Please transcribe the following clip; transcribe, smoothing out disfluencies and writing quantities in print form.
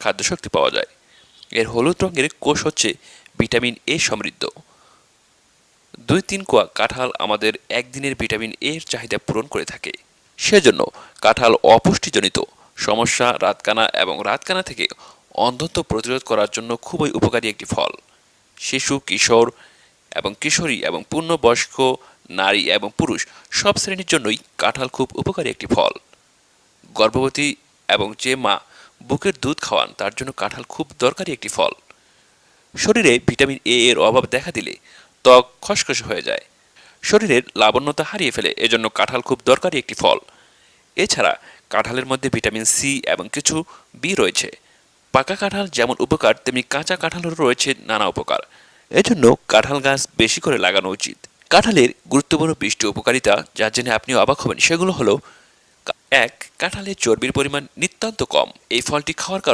খাদ্যশক্তি পাওয়া যায়। এর হলুদ রঙের কোষ হচ্ছে ভিটামিন এ সমৃদ্ধ। 2-3 কোয়া কাঁঠাল আমাদের একদিনের ভিটামিন এ এর চাহিদা পূরণ করে থাকে। সেজন্য কাঁঠাল অপুষ্টিজনিত সমস্যা, রাতকানা এবং রাতকানা থেকে অন্ধত্ব প্রতিরোধ করার জন্য খুবই উপকারী একটি ফল। শিশু, কিশোর এবং কিশোরী এবং পূর্ণবয়স্ক নারী এবং পুরুষ সব শ্রেণীর জন্যই কাঁঠাল খুব উপকারী একটি ফল। গর্ভবতী এবং যে মা বুকের দুধ খাওয়ান তার জন্য কাঁঠাল খুব দরকারি একটি ফল। শরীরে ভিটামিন এ এর অভাব দেখা দিলে ত্বক খসখসে হয়ে যায়, শরীরের লাবণ্যতা হারিয়ে ফেলে, এজন্য কাঁঠাল খুব দরকারি একটি ফল। এছাড়া কাঁঠালের মধ্যে ভিটামিন সি এবং কিছু বি রয়েছে। পাকা কাঁঠাল যেমন উপকার, তেমনি কাঁচা কাঁঠালেরও রয়েছে নানা উপকার। এজন্য কাঁঠাল গাছ বেশি করে লাগানো উচিত। কাঁঠালের গুরুত্বপূর্ণ 20টি উপকারিতা যা জেনে আপনি অবাক হবেন সেগুলো হলো: 1. কাঁঠালের চর্বির পরিমাণ নিতান্ত কম। এই ফলটি খাওয়ার কারণে